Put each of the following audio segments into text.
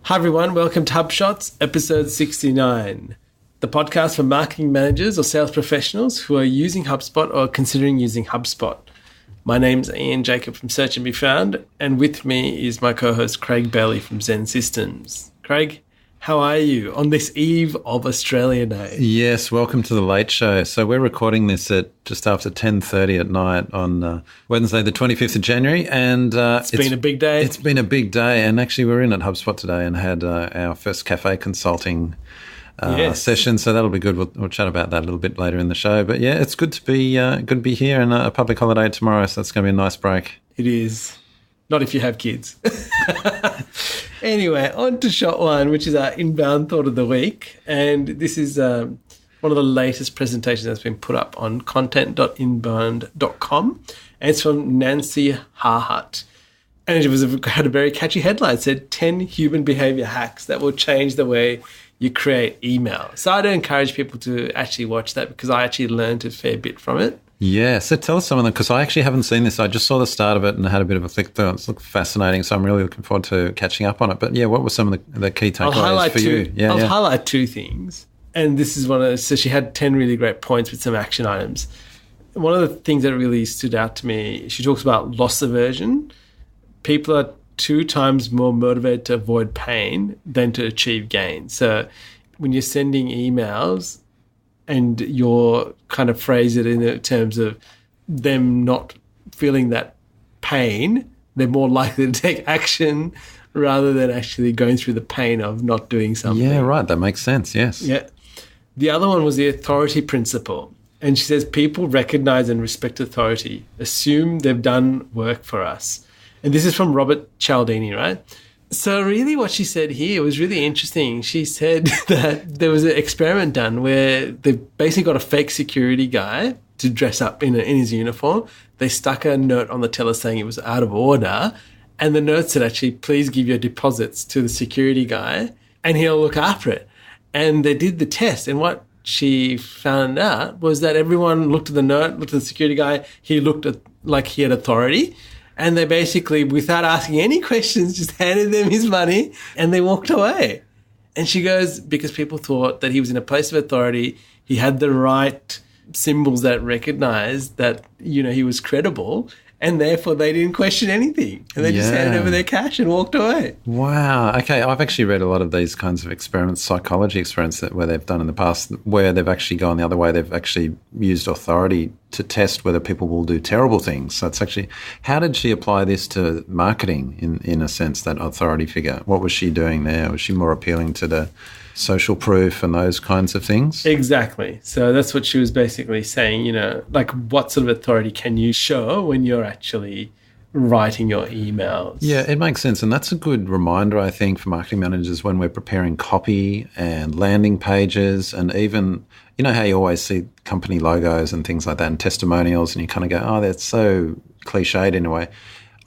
Hi everyone, welcome to HubShots, episode 69, the podcast for marketing managers or sales professionals who are using HubSpot or considering using HubSpot. My name's Ian Jacob from Search and Be Found, and with me is my co-host Craig Bailey from XEN Systems. Craig, how are you on this eve of Australia Day? Yes, welcome to the late show. So we're recording this at just after 10:30 at night on Wednesday, the 25th of January. And it's been a big day. It's been a big day. And actually we're in at HubSpot today and had our first cafe consulting session. So that'll be good. We'll chat about that a little bit later in the show. But yeah, it's good to be here and a public holiday tomorrow. So that's going to be a nice break. It is. Not if you have kids. Anyway, on to shot one, which is our inbound thought of the week. And this is one of the latest presentations that's been put up on content.inbound.com. And it's from Nancy Harhut. And it had a very catchy headline. It said 10 human behavior hacks that will change the way you create email. So I'd encourage people to actually watch that because I actually learned a fair bit from it. Yeah, so tell us some of them, because I actually haven't seen this. I just saw the start of it and had a bit of a flick through. It's looked fascinating, so I'm really looking forward to catching up on it. But yeah, what were some of the key takeaways for you? I'll highlight two things. And this is one of those. So she had 10 really great points with some action items. One of the things that really stood out to me, she talks about loss aversion. People are 2 times more motivated to avoid pain than to achieve gain. So when you're sending emails, and you're kind of phrase it in terms of them not feeling that pain, they're more likely to take action rather than actually going through the pain of not doing something. Yeah, right. That makes sense, yes. Yeah. The other one was the authority principle. And she says, people recognize and respect authority, assume they've done work for us. And this is from Robert Cialdini, right? So really what she said here was really interesting. She said that there was an experiment done where they basically got a fake security guy to dress up in his uniform. They stuck a note on the teller saying it was out of order. And the note said, actually, please give your deposits to the security guy and he'll look after it. And they did the test. And what she found out was that everyone looked at the note, looked at the security guy. He looked like he had authority. And they basically, without asking any questions, just handed them his money and they walked away. And she goes, because people thought that he was in a place of authority, he had the right symbols that recognized that, he was credible, and therefore they didn't question anything. And they just handed over their cash and walked away. Wow. Okay, I've actually read a lot of these kinds of experiments, psychology experiments where they've done in the past, where they've actually gone the other way. They've actually used authority to test whether people will do terrible things. So it's actually, how did she apply this to marketing in a sense, that authority figure? What was she doing there? Was she more appealing to the social proof and those kinds of things? Exactly. So that's what she was basically saying, like what sort of authority can you show when you're actually writing your emails? Yeah, it makes sense. And that's a good reminder, I think, for marketing managers when we're preparing copy and landing pages, and even, how you always see company logos and things like that and testimonials, and you kind of go, oh, that's so cliched in a way.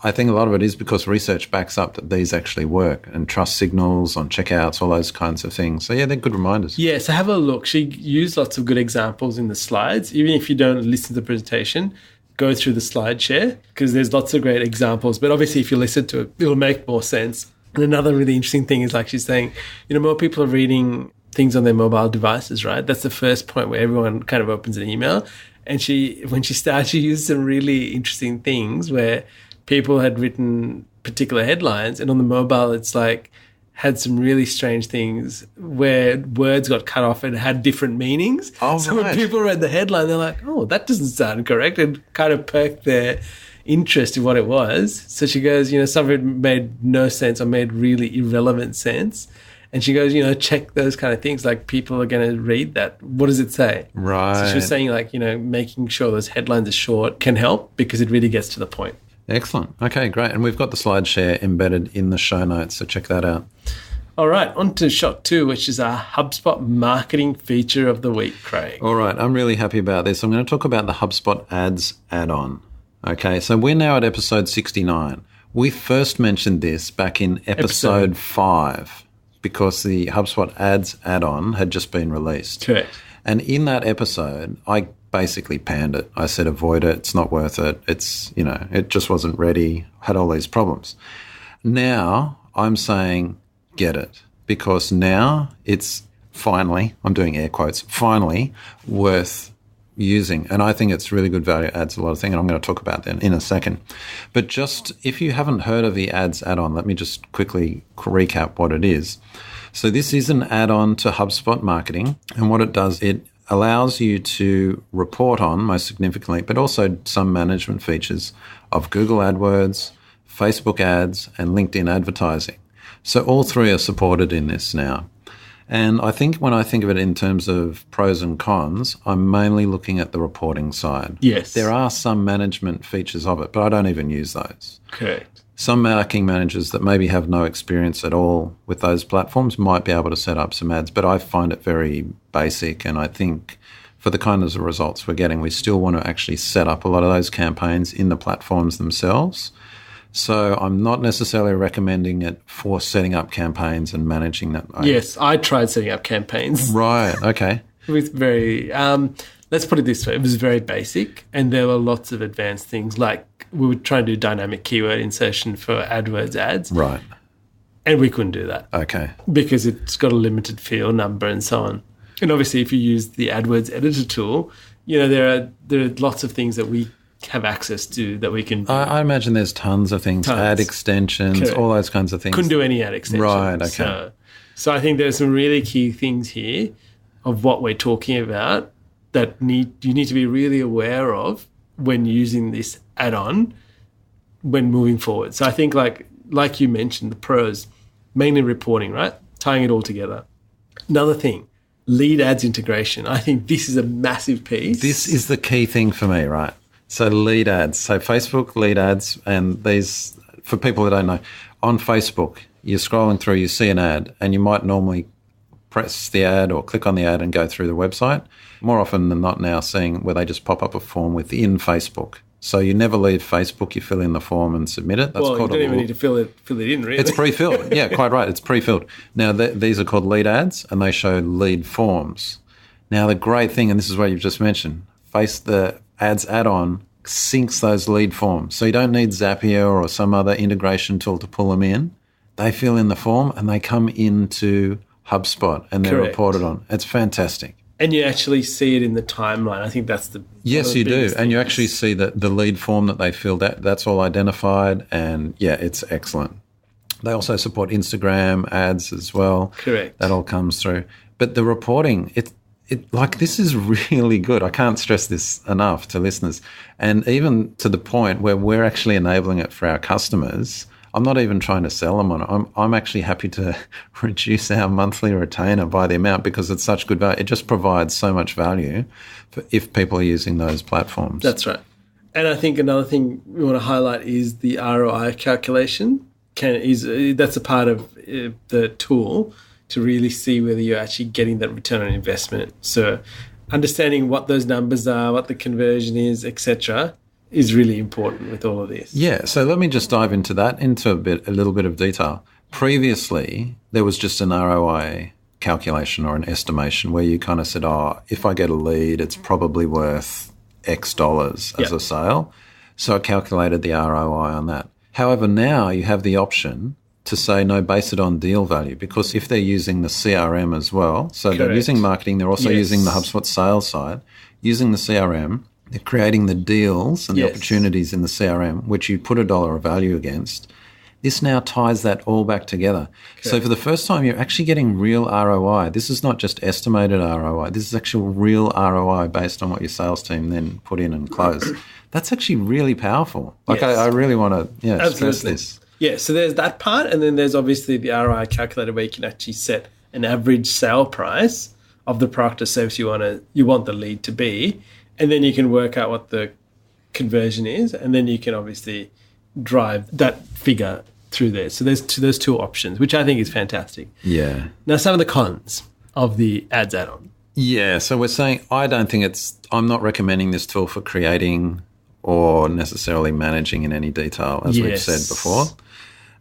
I think a lot of it is because research backs up that these actually work, and trust signals on checkouts, all those kinds of things. So, yeah, they're good reminders. Yeah, so have a look. She used lots of good examples in the slides. Even if you don't listen to the presentation, go through the slide share because there's lots of great examples. But obviously, if you listen to it, it'll make more sense. And another really interesting thing is like she's saying, more people are reading things on their mobile devices, right? That's the first point where everyone kind of opens an email. And when she started, she used some really interesting things where people had written particular headlines, and on the mobile, it's like had some really strange things where words got cut off and had different meanings. Oh, so when people read the headline, they're like, oh, that doesn't sound correct, and kind of perked their interest in what it was. So she goes, some of it made no sense or made really irrelevant sense. And she goes, check those kind of things. Like, people are going to read that. What does it say? Right. So she was saying, like, making sure those headlines are short can help because it really gets to the point. Excellent. Okay, great. And we've got the slide share embedded in the show notes, so check that out. All right, on to shot 2, which is our HubSpot marketing feature of the week, Craig. All right, I'm really happy about this. I'm going to talk about the HubSpot Ads add-on. Okay, so we're now at episode 69. We first mentioned this back in episode 5 because the HubSpot Ads add-on had just been released. Correct. And in that episode, I basically panned it. I said, avoid it. It's not worth it. It's, it just wasn't ready, had all these problems. Now I'm saying get it, because now it's finally, I'm doing air quotes, finally worth using. And I think it's really good value, adds a lot of things, and I'm going to talk about that in a second. But just if you haven't heard of the ads add-on, let me just quickly recap what it is. So this is an add-on to HubSpot marketing, and what it does, it allows you to report on, most significantly, but also some management features of Google AdWords, Facebook ads, and LinkedIn advertising. So all three are supported in this now. And I think when I think of it in terms of pros and cons, I'm mainly looking at the reporting side. Yes. There are some management features of it, but I don't even use those. Correct. Some marketing managers that maybe have no experience at all with those platforms might be able to set up some ads, but I find it very basic. And I think for the kind of results we're getting, we still want to actually set up a lot of those campaigns in the platforms themselves. So I'm not necessarily recommending it for setting up campaigns and managing that. Yes, I tried setting up campaigns. Right, okay. It was very, let's put it this way, it was very basic, and there were lots of advanced things, like we were trying to do dynamic keyword insertion for AdWords ads. Right. And we couldn't do that. Okay. Because it's got a limited field number and so on. And obviously if you use the AdWords editor tool, there are lots of things that we have access to that we can do. I imagine there's tons of things, ad extensions, Correct. all those kinds of things. Couldn't do any ad extensions. Right, okay. So I think there's some really key things here of what we're talking about that you need to be really aware of when using this add-on when moving forward. So I think like you mentioned, the pros, mainly reporting, right? Tying it all together. Another thing, lead ads integration. I think this is a massive piece. This is the key thing for me, right? So lead ads. So Facebook lead ads, and these, for people that don't know, on Facebook, you're scrolling through, you see an ad, and you might normally press the ad or click on the ad and go through the website. More often than not now seeing where they just pop up a form within Facebook. So you never leave Facebook, you fill in the form and submit it. That's you don't even need to fill it in, really. It's pre-filled. Yeah, quite right. It's pre-filled. Now, these are called lead ads, and they show lead forms. Now, the great thing, and this is what you've just mentioned, the ads add-on syncs those lead forms. So you don't need Zapier or some other integration tool to pull them in. They fill in the form and they come into HubSpot and they're reported on. It's fantastic. And you actually see it in the timeline. I think that's the Yes, you do. And you actually see that the lead form that they filled out, that's all identified. And yeah, it's excellent. They also support Instagram ads as well. Correct. That all comes through. But the reporting, this is really good. I can't stress this enough to listeners. And even to the point where we're actually enabling it for our customers. I'm not even trying to sell them on it. I'm actually happy to reduce our monthly retainer by the amount because it's such good value. It just provides so much value if people are using those platforms. That's right. And I think another thing we want to highlight is the ROI calculation. That's a part of the tool to really see whether you're actually getting that return on investment. So understanding what those numbers are, what the conversion is, etc., is really important with all of this. Yeah, so let me just dive into that, into a little bit of detail. Previously, there was just an ROI calculation or an estimation where you kind of said, if I get a lead, it's probably worth X dollars as a sale. So I calculated the ROI on that. However, now you have the option to say, no, base it on deal value, because if they're using the CRM as well, so they're using marketing, they're also using the HubSpot sales side, using the CRM, they're creating the deals and the opportunities in the CRM, which you put $1 of value against. This now ties that all back together. Okay. So for the first time, you're actually getting real ROI. This is not just estimated ROI. This is actual real ROI based on what your sales team then put in and close. That's actually really powerful. I really want to stress this. Yeah, so there's that part, and then there's obviously the ROI calculator where you can actually set an average sale price of the product or service you want the lead to be. And then you can work out what the conversion is, and then you can obviously drive that figure through there. So there's two options, which I think is fantastic. Yeah. Now, some of the cons of the ads add-on. Yeah, so we're saying I'm not recommending this tool for creating or necessarily managing in any detail, as we've said before.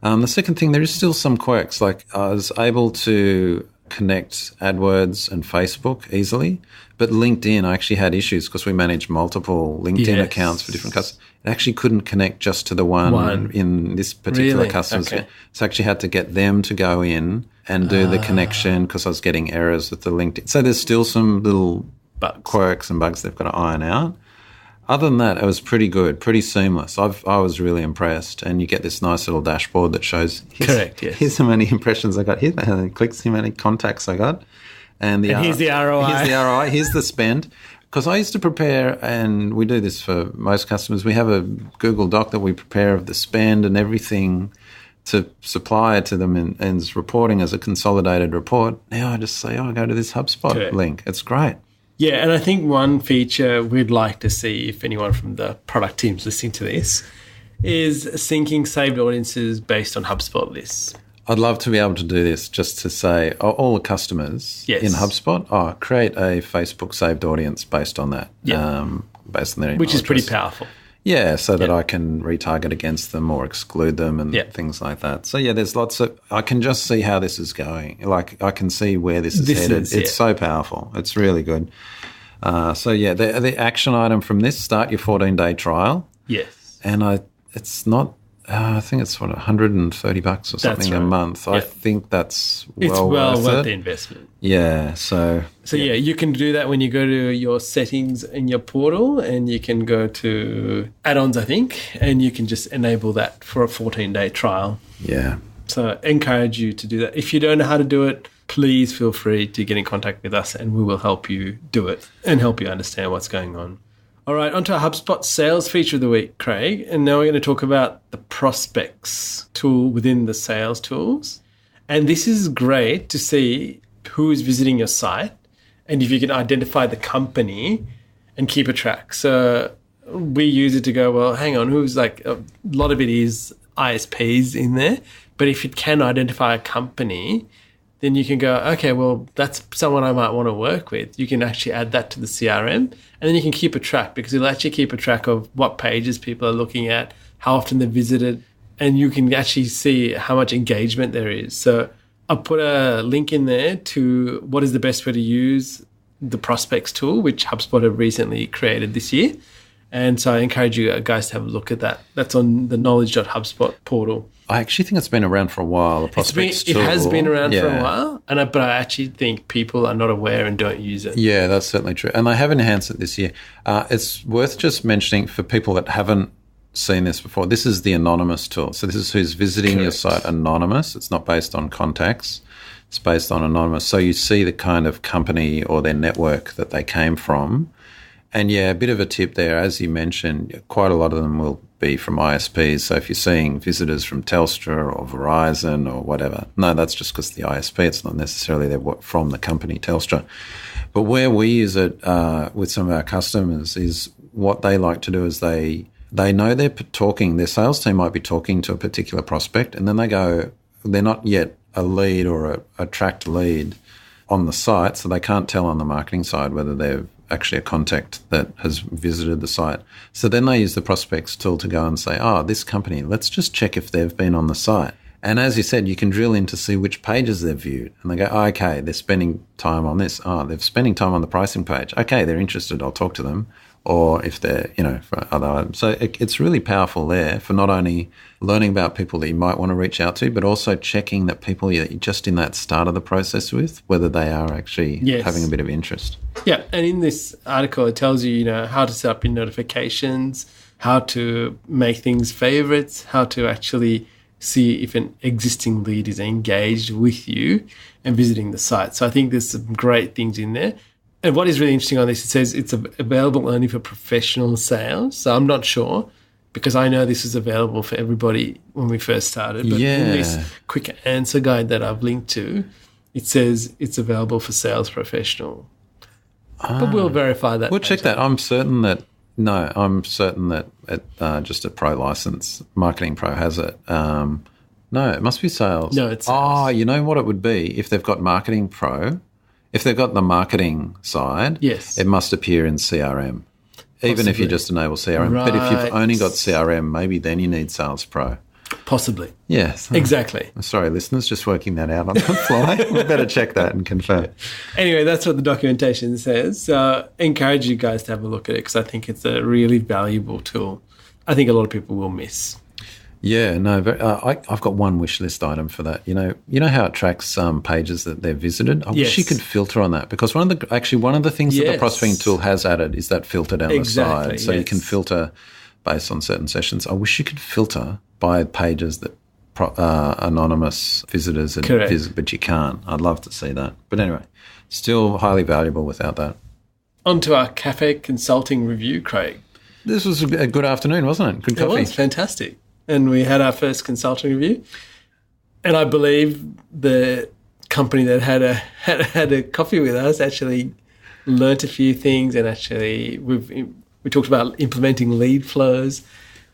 The second thing, there is still some quirks. Like I was able to connect AdWords and Facebook easily, but LinkedIn, I actually had issues because we manage multiple LinkedIn accounts for different customers. it actually couldn't connect just to the one in this particular customer's. Okay. So I actually had to get them to go in and do the connection because I was getting errors with the LinkedIn. So there's still some little quirks and bugs they've got to iron out. Other than that, it was pretty good, pretty seamless. I was really impressed. And you get this nice little dashboard that shows here's how many impressions I got, here's how many clicks, how many contacts I got. And here's the ROI. Here's the ROI, here's the spend. Because I used to prepare, and we do this for most customers, we have a Google Doc that we prepare of the spend and everything to supply it to them and as reporting as a consolidated report. Now I just say, go to this HubSpot link. It's great. Yeah, and I think one feature we'd like to see, if anyone from the product team's listening to this, is syncing saved audiences based on HubSpot lists. I'd love to be able to do this just to say, all the customers in HubSpot, create a Facebook saved audience based on that, based on their email Which is address. pretty powerful. Yeah, so that I can retarget against them or exclude them and things like that. So, there's lots of – I can just see how this is going. Like, I can see where this is headed. It's so powerful. It's really good. The action item from this, start your 14-day trial. Yes. And it's not I think it's $130 or something a month. I think that's well worth the investment. Yeah. So you can do that when you go to your settings in your portal, and you can go to add-ons, I think, and you can just enable that for a 14-day trial. Yeah. So I encourage you to do that. If you don't know how to do it, please feel free to get in contact with us, and we will help you do it and help you understand what's going on. All right, on to our HubSpot sales feature of the week, Craig. And now we're going to talk about the prospects tool within the sales tools. And this is great to see who is visiting your site and if you can identify the company and keep a track. So we use it to go, well, hang on, who's like, a lot of it is ISPs in there. But if you can identify a company, then you can go, okay, well, that's someone I might want to work with. You can actually add that to the CRM, and then you can keep a track, because it'll actually keep a track of what pages people are looking at, how often they've visited, and you can actually see how much engagement there is. So I'll put a link in there to what is the best way to use the prospects tool, which HubSpot have recently created this year. And so I encourage you guys to have a look at that. That's on the knowledge.hubspot portal. I actually think it's been around for a while, the prospects tool. It has been around for a while, but I actually think people are not aware and don't use it. Yeah, that's certainly true. And they have enhanced it this year. It's worth just mentioning for people that haven't seen this before, this is the anonymous tool. So this is who's visiting your site anonymous. It's not based on contacts. It's based on anonymous. So you see the kind of company or their network that they came from. And a bit of a tip there, as you mentioned, quite a lot of them will be from ISPs. So if you're seeing visitors from Telstra or Verizon or whatever, no, that's just because the ISP, it's not necessarily they're from the company Telstra. But where we use it with some of our customers is what they like to do is they know they're talking, their sales team might be talking to a particular prospect, and then they go, they're not yet a lead or a tracked lead on the site, so they can't tell on the marketing side whether they're actually a contact that has visited the site. So then they use the prospects tool to go and say, this company, let's just check if they've been on the site. And as you said, you can drill in to see which pages they've viewed. And they go, okay, they're spending time on this. They're spending time on the pricing page. Okay, they're interested, I'll talk to them. Or if they're, for other items. So it's really powerful there for not only learning about people that you might want to reach out to, but also checking that people you're just in that start of the process with, whether they are actually having a bit of interest. Yeah, and in this article, it tells you, how to set up your notifications, how to make things favorites, how to actually see if an existing lead is engaged with you and visiting the site. So I think there's some great things in there. And what is really interesting on this, it says it's available only for professional sales. So I'm not sure, because I know this is available for everybody when we first started. But in this quick answer guide that I've linked to, it says it's available for sales professional. But we'll verify that. We'll check that. I'm certain that just a pro license, Marketing Pro has it. No, it must be sales. No, it's sales. You know what it would be if they've got Marketing Pro? If they've got the marketing side, it must appear in CRM, even if you just enable CRM. Right. But if you've only got CRM, maybe then you need Sales Pro. Possibly. Yes. Exactly. Sorry, listeners, just working that out on the fly. We better check that and confirm. Anyway, that's what the documentation says. So I encourage you guys to have a look at it, because I think it's a really valuable tool I think a lot of people will miss. Yeah, no, I've got one wish list item for that. You know how it tracks pages that they've visited? I wish you could filter on that, because one of the things that the prospecting tool has added is that filter down the side. So you can filter based on certain sessions. I wish you could filter by pages that anonymous visitors had visited, but you can't. I'd love to see that. But anyway, still highly valuable without that. On to our cafe consulting review, Craig. This was a good afternoon, wasn't it? Good coffee. It was fantastic. And we had our first consulting review. And I believe the company that had a coffee with us actually learnt a few things, and actually we talked about implementing lead flows.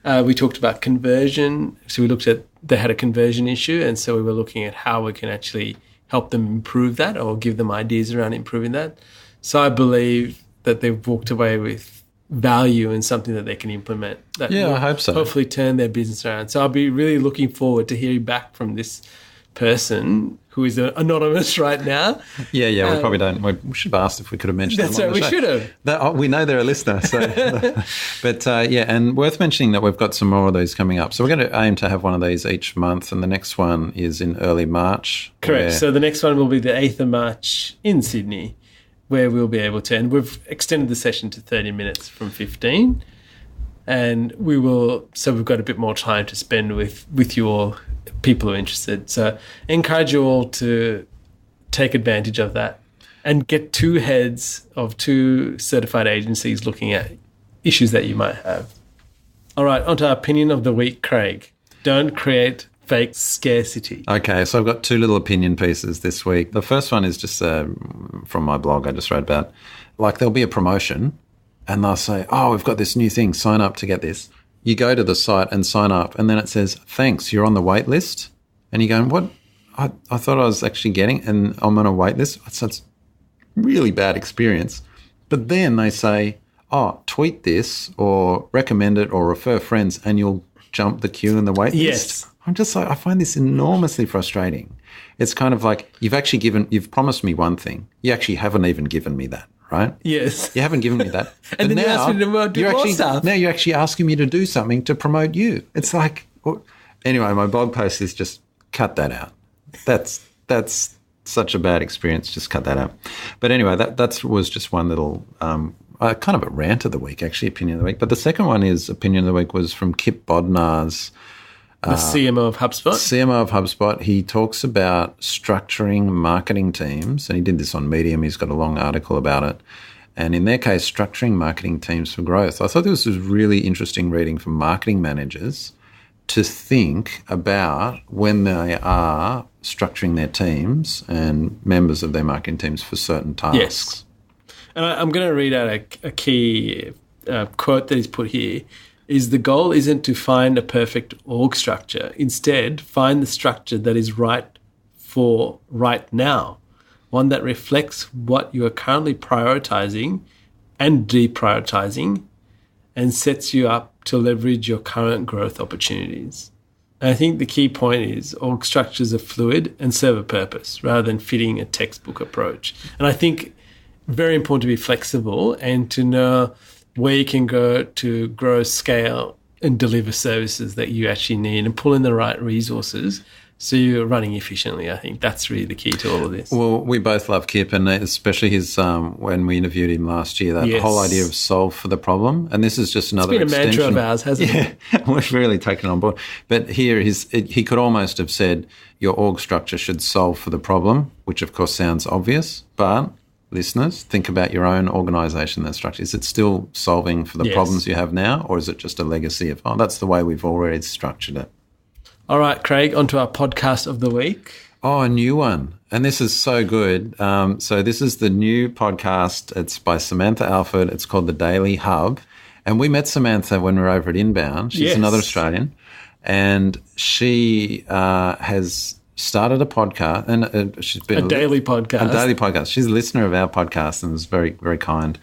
We talked about conversion. So we looked at, they had a conversion issue, and so we were looking at how we can actually help them improve that or give them ideas around improving that. So I believe that they've walked away with value and something that they can implement. That I hope so. Hopefully turn their business around. So I'll be really looking forward to hearing back from this person who is anonymous right now. Yeah, we probably don't. We should have asked if we could have mentioned that's them. That's right, we should have. We know they're a listener. So. But and worth mentioning that we've got some more of these coming up. So we're going to aim to have one of these each month, and the next one is in early March. Correct. So the next one will be the 8th of March in Sydney, where we'll be able to, and we've extended the session to 30 minutes from 15, and we've got a bit more time to spend with your people who are interested. So I encourage you all to take advantage of that and get 2 heads of 2 certified agencies looking at issues that you might have. All right, on to our opinion of the week, Craig. Don't create fake scarcity. Okay, so I've got 2 little opinion pieces this week. The first one is just from my blog I just wrote about. Like, there'll be a promotion and they'll say, oh, we've got this new thing, sign up to get this. You go to the site and sign up, and then it says, thanks, you're on the wait list. And you're going, what? I thought I was actually getting, and I'm on a wait list. So it's really bad experience. But then they say, oh, tweet this or recommend it or refer friends, and you'll jump the queue in the wait list. I'm just like, I find this enormously frustrating. It's kind of like you've promised me one thing. You actually haven't even given me that, right? Yes. You haven't given me that. And then now, you ask me to do more stuff. Now you're actually asking me to do something to promote you. It's like, anyway, my blog post is just cut that out. That's such a bad experience. Just cut that out. But anyway, that was just one little kind of a rant of the week, actually, opinion of the week. But the second one is opinion of the week was from Kip Bodnar's, the CMO of HubSpot. CMO of HubSpot. He talks about structuring marketing teams, and he did this on Medium. He's got a long article about it. And in their case, structuring marketing teams for growth. I thought this was really interesting reading from marketing managers to think about when they are structuring their teams and members of their marketing teams for certain tasks. Yes. And I'm going to read out a key quote that he's put here. Is the goal isn't to find a perfect org structure. Instead, find the structure that is right for right now, one that reflects what you are currently prioritizing and deprioritizing and sets you up to leverage your current growth opportunities. And I think the key point is org structures are fluid and serve a purpose rather than fitting a textbook approach. And I think very important to be flexible and to know where you can go to grow, scale, and deliver services that you actually need and pull in the right resources so you're running efficiently. I think that's really the key to all of this. Well, we both love Kip, and especially his when we interviewed him last year, that whole idea of solve for the problem. And this is just another extension. It's been a mantra of ours, hasn't it? Yeah, we've really taken it on board. But here he could almost have said your org structure should solve for the problem, which of course sounds obvious, but listeners, think about your own organisation and structure. Is it still solving for the problems you have now, or is it just a legacy of, that's the way we've already structured it? All right, Craig, on to our podcast of the week. Oh, a new one. And this is so good. So this is the new podcast. It's by Samantha Alford. It's called The Daily Hub. And we met Samantha when we were over at Inbound. She's another Australian. And she has started a podcast, and she's been a daily podcast. A daily podcast. She's a listener of our podcast and was very, very kind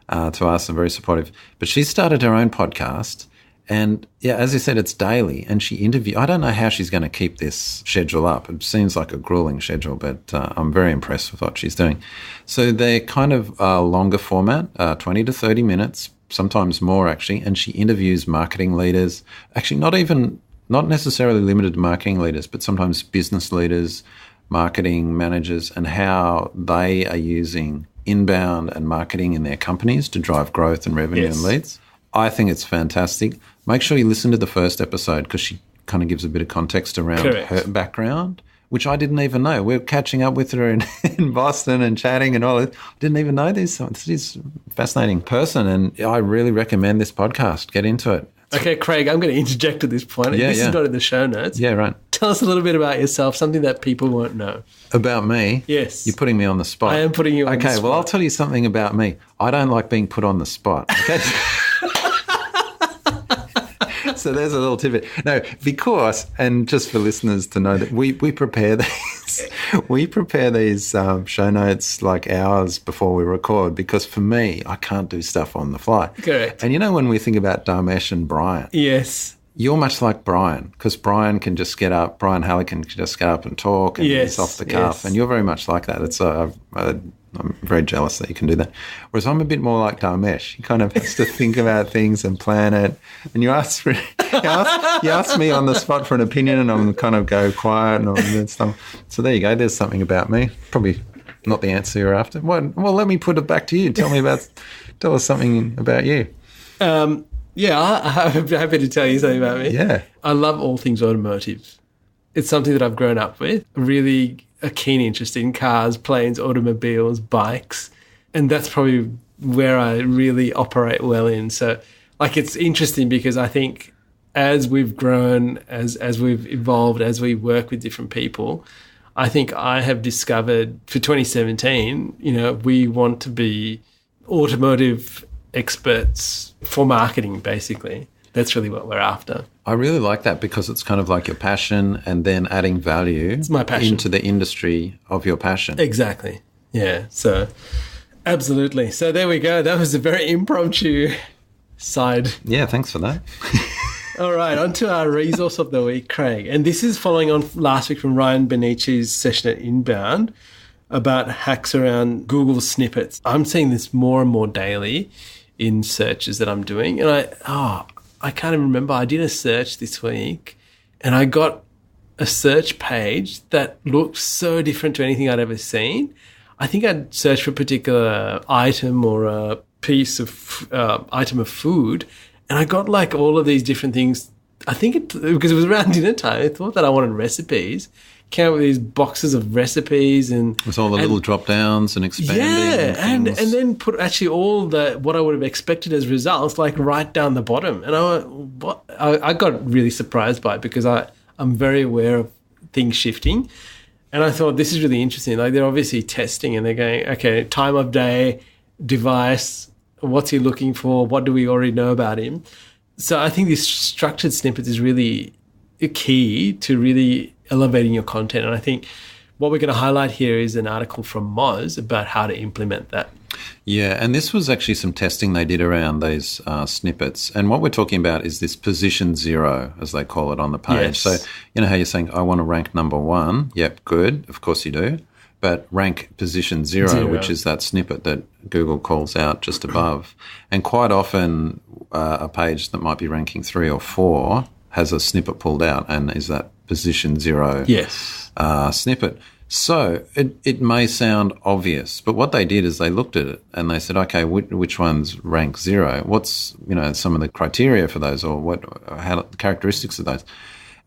to us and very supportive. But she started her own podcast, and as you said, it's daily. And she interviewed. I don't know how she's going to keep this schedule up. It seems like a grueling schedule, but I'm very impressed with what she's doing. So they're kind of longer format, 20 to 30 minutes, sometimes more actually, and she interviews marketing leaders, actually not necessarily limited to marketing leaders, but sometimes business leaders, marketing managers, and how they are using inbound and marketing in their companies to drive growth and revenue and leads. I think it's fantastic. Make sure you listen to the first episode because she kind of gives a bit of context around her background, which I didn't even know. We're catching up with her in Boston and chatting and all that. I didn't even know this. She's a fascinating person, and I really recommend this podcast. Get into it. Okay, Craig, I'm going to interject at this point. This is not in the show notes. Yeah, right. Tell us a little bit about yourself, something that people won't know. About me? Yes. You're putting me on the spot. I am putting you on the spot. Okay, well, I'll tell you something about me. I don't like being put on the spot. Okay. So there's a little tidbit. No, because, and just for listeners to know that we prepare these show notes like hours before we record, because for me, I can't do stuff on the fly. Correct. And when we think about Dharmesh and Brian. Yes. You're much like Brian, because Brian can just get up, Brian Halligan can just get up and talk, and it's off the cuff. And you're very much like that. It's I'm very jealous that you can do that. Whereas I'm a bit more like Dharmesh. He kind of has to think about things and plan it. And you ask me on the spot for an opinion, and I'm kind of go quiet and all that stuff. So there you go. There's something about me. Probably not the answer you're after. Well, let me put it back to you. Tell us something about you. I'm happy to tell you something about me. Yeah. I love all things automotive. It's something that I've grown up with. Really a keen interest in cars, planes, automobiles, bikes. And that's probably where I really operate well in. So, it's interesting because I think as we've grown, as we've evolved, as we work with different people, I think I have discovered for 2017, we want to be automotive experts for marketing, basically. That's really what we're after. I really like that because it's kind of like your passion and then adding value it's my passion. Into the industry of your passion. Exactly. Yeah. So, absolutely. So, there we go. That was a very impromptu side. Yeah, thanks for that. All right, on to our resource of the week, Craig. And this is following on last week from Ryan Benici's session at Inbound about hacks around Google Snippets. I'm seeing this more and more daily in searches that I'm doing. And I can't even remember. I did a search this week and I got a search page that looked so different to anything I'd ever seen. I think I'd searched for a particular item or a piece of item of food, and I got all of these different things. I think because it was around dinner time, I thought that I wanted recipes. Came up with these boxes of recipes and with all the little drop downs and expanding. Yeah, and then put actually all what I would have expected as results right down the bottom. And I went, what? I got really surprised by it because I'm very aware of things shifting. And I thought this is really interesting. They're obviously testing and they're going, okay, time of day, device, what's he looking for? What do we already know about him? So I think this structured snippets is really key to really elevating your content. And I think what we're going to highlight here is an article from Moz about how to implement that. Yeah, and this was actually some testing they did around these snippets. And what we're talking about is this position 0, as they call it on the page. Yes. So you know how you're saying, I want to rank number 1. Yep, good. Of course you do. But rank position 0, which is that snippet that Google calls out just above. And quite often a page that might be ranking 3 or 4 has a snippet pulled out and is that position 0 snippet. So it may sound obvious, but what they did is they looked at it and they said, okay, which ones rank 0? What's some of the criteria for those, or how the characteristics of those?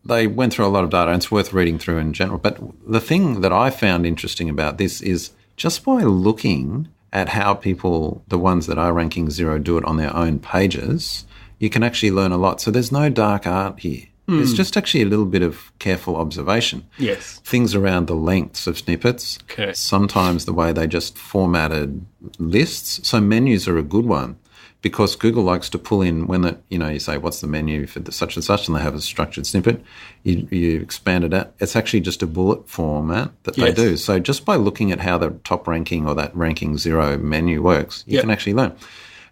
They went through a lot of data, and it's worth reading through in general. But the thing that I found interesting about this is just by looking at how people, the ones that are ranking 0, do it on their own pages, you can actually learn a lot. So there's no dark art here. It's just actually a little bit of careful observation. Yes. Things around the lengths of snippets. Okay. Sometimes the way they just formatted lists. So menus are a good one because Google likes to pull in when you say, what's the menu for such and such, and they have a structured snippet. You expand it out. It's actually just a bullet format that they do. So just by looking at how the top ranking or that ranking 0 menu works, you can actually learn.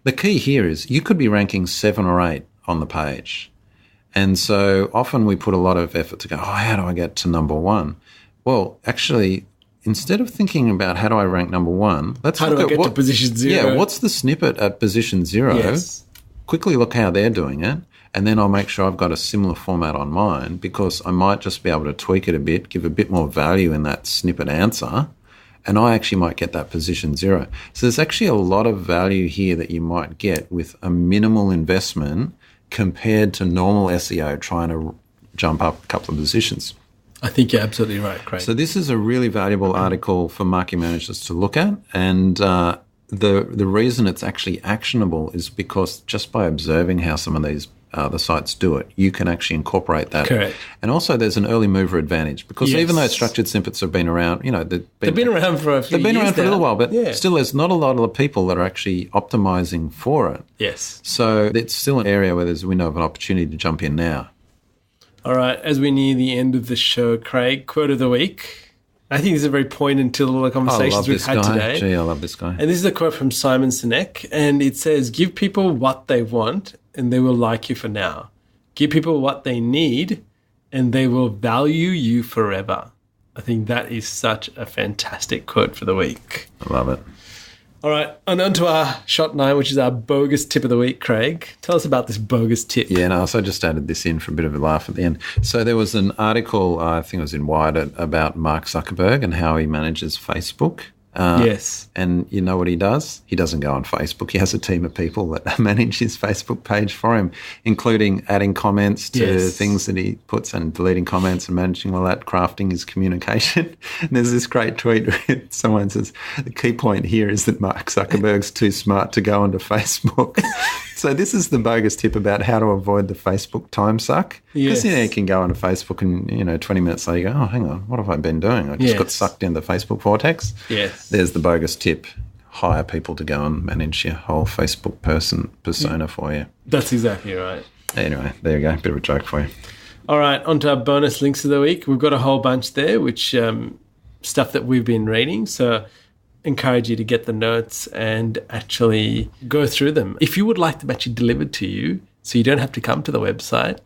The key here is you could be ranking 7 or 8 on the page. And so often we put a lot of effort to go, how do I get to number 1? Well, actually, instead of thinking about how do I rank number one, let's How look do I at get to position 0? Yeah, what's the snippet at position 0? Yes. Quickly look how they're doing it, and then I'll make sure I've got a similar format on mine, because I might just be able to tweak it a bit, give a bit more value in that snippet answer, and I actually might get that position 0. So there's actually a lot of value here that you might get with a minimal investment compared to normal SEO trying to jump up a couple of positions. I think you're absolutely right, Craig. So this is a really valuable article for marketing managers to look at, and the reason it's actually actionable is because just by observing how some of these the sites do it, you can actually incorporate that. Correct. And also there's an early mover advantage, because even though structured snippets have been around, they've been around for a few years. They've been around for a little while, but Yeah. still there's not a lot of people that are actually optimizing for it. Yes. So it's still an area where there's a window of an opportunity to jump in now. All right, as we near the end of the show, Craig, quote of the week. I think this is a very poignant to all the conversations we've had today. Gee, I love this guy. And this is a quote from Simon Sinek, and it says, give people what they want and they will like you for now. Give people what they need and they will value you forever. I think that is such a fantastic quote for the week. I love it. All right, and on to our shot 9, which is our bogus tip of the week, Craig. Tell us about this bogus tip. Yeah, no, so I just added this in for a bit of a laugh at the end. So there was an article, I think it was in Wired, about Mark Zuckerberg and how he manages Facebook. Yes. And you know what he does? He doesn't go on Facebook. He has a team of people that manage his Facebook page for him, including adding comments to things that he puts and deleting comments and managing all that, crafting his communication. And there's this great tweet where someone says, the key point here is that Mark Zuckerberg's too smart to go onto Facebook. So this is the bogus tip about how to avoid the Facebook time suck. Because you can go onto Facebook and 20 minutes later you go, oh, hang on, what have I been doing? I just got sucked into the Facebook vortex. Yes. There's the bogus tip. Hire people to go and manage your whole Facebook persona for you. That's exactly right. Anyway, there you go. Bit of a joke for you. All right, on to our bonus links of the week. We've got a whole bunch there, which stuff that we've been reading. So encourage you to get the notes and actually go through them. If you would like them actually delivered to you, so you don't have to come to the website,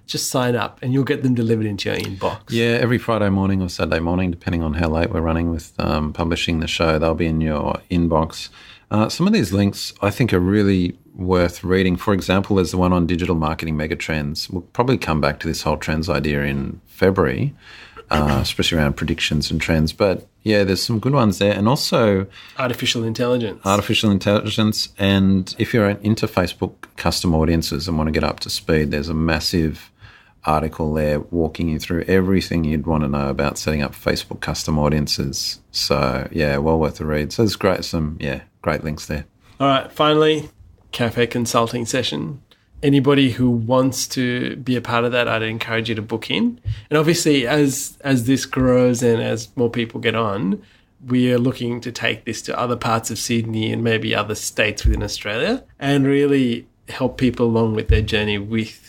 just sign up and you'll get them delivered into your inbox. Yeah, every Friday morning or Saturday morning, depending on how late we're running with publishing the show, they'll be in your inbox. Some of these links I think are really worth reading. For example, there's the one on digital marketing megatrends. We'll probably come back to this whole trends idea in February, especially around predictions and trends. But yeah, there's some good ones there. And also Artificial intelligence. And if you're into Facebook custom audiences and want to get up to speed, there's a massive article there walking you through everything you'd want to know about setting up Facebook custom audiences. So yeah, well worth a read. So there's great links there. All right, finally, cafe consulting session. Anybody who wants to be a part of that, I'd encourage you to book in. And obviously, as this grows and as more people get on, we are looking to take this to other parts of Sydney and maybe other states within Australia and really help people along with their journey with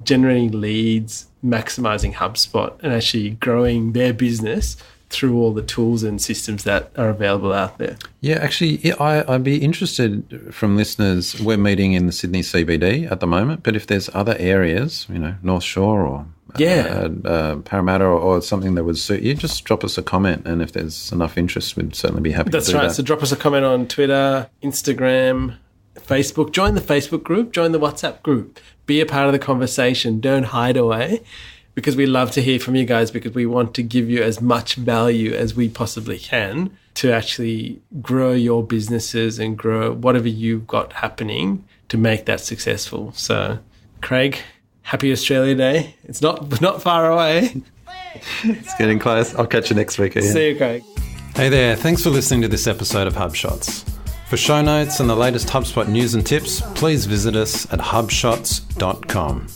generating leads, maximizing HubSpot, and actually growing their business through all the tools and systems that are available out there. Yeah, actually, I'd be interested from listeners. We're meeting in the Sydney CBD at the moment, but if there's other areas, North Shore or Parramatta or something that would suit you, just drop us a comment. And if there's enough interest, we'd certainly be happy to do that. That's right. So drop us a comment on Twitter, Instagram, Facebook. Join the Facebook group. Join the WhatsApp group. Be a part of the conversation. Don't hide away, because we love to hear from you guys, because we want to give you as much value as we possibly can to actually grow your businesses and grow whatever you've got happening to make that successful. So, Craig, happy Australia Day. It's not far away. It's getting close. I'll catch you next week. Ian. See you, Craig. Hey there. Thanks for listening to this episode of HubShots. For show notes and the latest HubSpot news and tips, please visit us at hubshots.com.